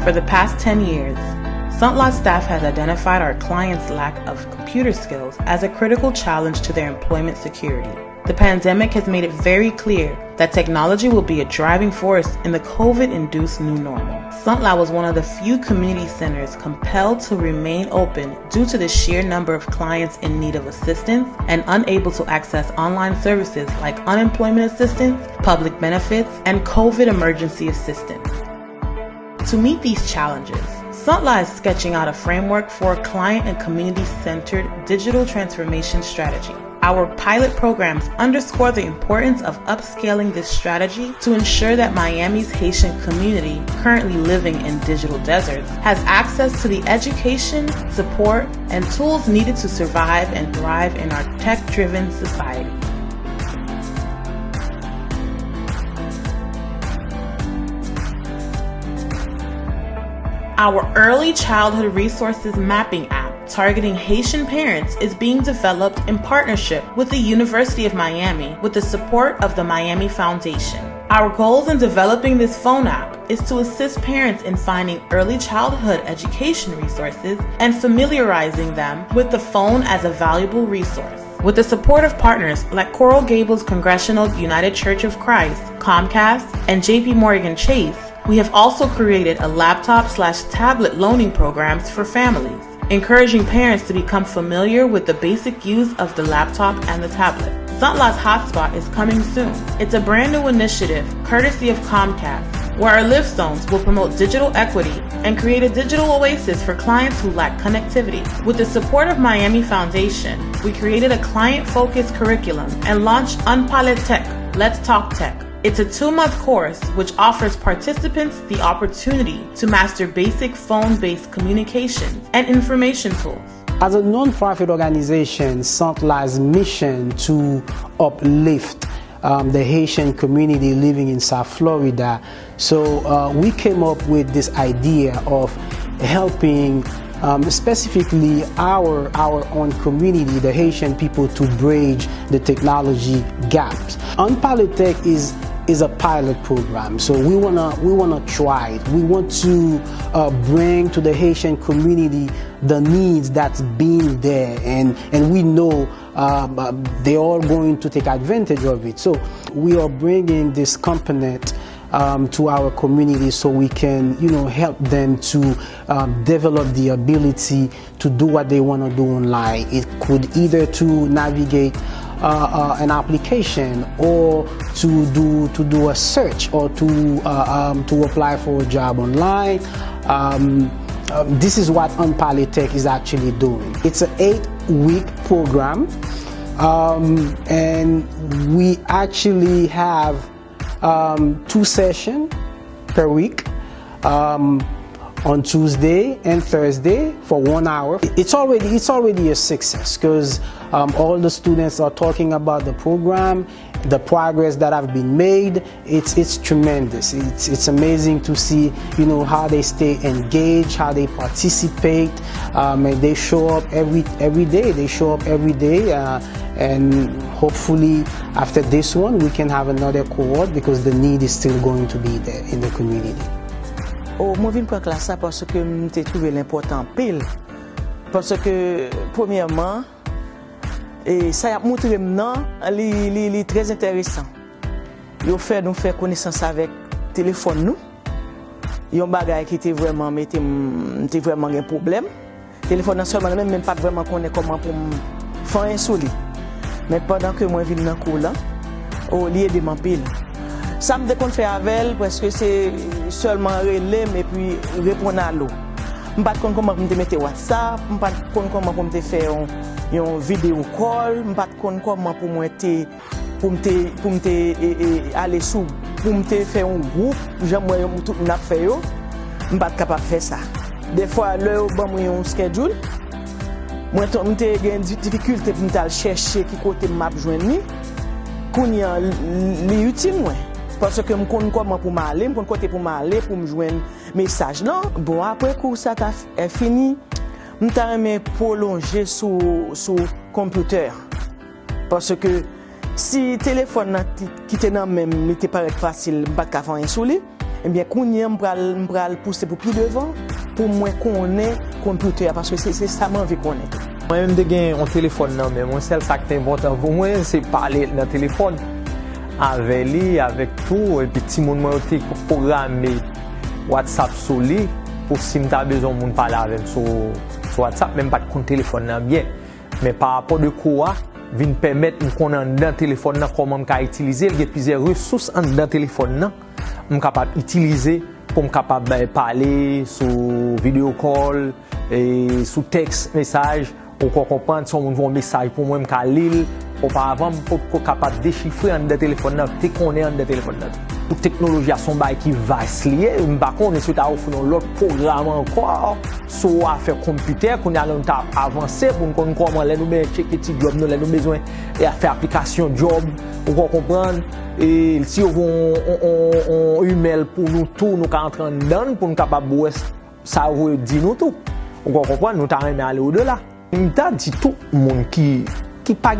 For the past 10 years, Sant staff has identified our clients' lack of computer skills as a critical challenge to their employment security. The pandemic has made it very clear that technology will be a driving force in the COVID-induced new normal. Sant was one of the few community centers compelled to remain open due to the sheer number of clients in need of assistance and unable to access online services like unemployment assistance, public benefits, and COVID emergency assistance. To meet these challenges, Sant is sketching out a framework for a client and community-centered digital transformation strategy. Our pilot programs underscore the importance of upscaling this strategy to ensure that Miami's Haitian community, currently living in digital deserts, has access to the education, support, and tools needed to survive and thrive in our tech-driven society. Our Early Childhood Resources Mapping app targeting Haitian parents is being developed in partnership with the University of Miami with the support of the Miami Foundation. Our goals in developing this phone app is to assist parents in finding early childhood education resources and familiarizing them with the phone as a valuable resource. With the support of partners like Coral Gables Congregational United Church of Christ, Comcast, and JP Morgan Chase, we have also created a laptop/tablet loaning programs for families, encouraging parents to become familiar with the basic use of the laptop and the tablet. Santla's Hotspot is coming soon. It's a brand new initiative courtesy of Comcast, where our Live Zones will promote digital equity and create a digital oasis for clients who lack connectivity. With the support of Miami Foundation, we created a client-focused curriculum and launched Unpilot Tech, Let's Talk Tech. It's a 2-month course which offers participants the opportunity to master basic phone-based communications and information tools. As a non-profit organization, Santla's mission to uplift the Haitian community living in South Florida. So we came up with this idea of helping specifically our own community, the Haitian people, to bridge the technology gaps. Unpilot Tech is a pilot program, so we wanna try it. We want to bring to the Haitian community the needs that's been there, and we know they're all going to take advantage of it. So we are bringing this component to our community so we can, help them to develop the ability to do what they want to do online. It could either to navigate an application, or to do a search, or to apply for a job online. This is what Unpilot Tech is actually doing. It's an 8-week program, and we actually have 2 sessions per week, on Tuesday and Thursday for 1 hour. It's already a success, because all the students are talking about the program, the progress that have been made. It's tremendous. It's amazing to see how they stay engaged, how they participate, and they show up every day. They show up every day, and hopefully after this one we can have another cohort, because the need is still going to be there in the community. Moi, je viens pour classe parce que j'ai trouvé l'important pile. Parce que, premièrement, et ça a montré maintenant, c'est très intéressant. Ils ont fait nous faire connaissance avec le téléphone nous. Ils ont des choses qui étaient vraiment un problème. Le téléphone seulement même pas vraiment connaît comment pour faire un souli. Mais pendant que moi je viens dans le cours là, au lieu de m'empile. Ça me déconne faire avec elle parce que c'est seulement relais et puis répondre à l'eau. Je ne sais pas comment je mettre WhatsApp, je ne sais pas comment je faire une vidéo call, je ne sais pas comment pour aller sous, pour faire un groupe, j'aimerais tout le monde faire, je ne suis pas capable de faire ça. Des fois, là, j'ai un schedule, j'ai une difficulté pour chercher qui côté map joindre, c'est utile. Parce que je connais comment pour m'aller, je connais côté pour m'aller, pour me joindre message là. Bon, après que ça est fini, je vais prolonger sur computer. Parce que si le téléphone qui était dans même n'était pas facile, je ne peux pas faire un souli. eh bien, qu'on y m'bral pousser pour pied devant, pour moi connaître computer, parce que c'est ça que j'ai connaître. Moi-même, j'ai un téléphone, non, mais moi, c'est ça qui est important pour moi, c'est parler dans le téléphone. Avec lui, avec tout, et puis si mon moi qui programmer WhatsApp sur lui, pour si m'ta besoin de parler avec sur WhatsApp, même pas de compte téléphone là bien. Mais par rapport de quoi, vient permettre de connaître dans le téléphone là comment m'ka utiliser, il y a plusieurs ressources dans le téléphone là, m'm capable utiliser pour me capable parler sur vidéo call et sous texte message pour comprendre si on voit un message pour moi m'ka lire auparavant pour capable déchiffrer en téléphone là, te connaît en téléphone là. Pour technologie à son bail qui va se lier, par contre on est sur ta offre l'autre programme encore sur affaire computer qu'on a longtemps avancé pour qu'on comment les nous checker petit job nous les nous besoin et à faire application job pour comprendre et si on email pour nous tout nous entrer dedans pour nous capable ça dit nous tout on comprend nous t'a aller au-delà. Il t'a dit tout monde qui pas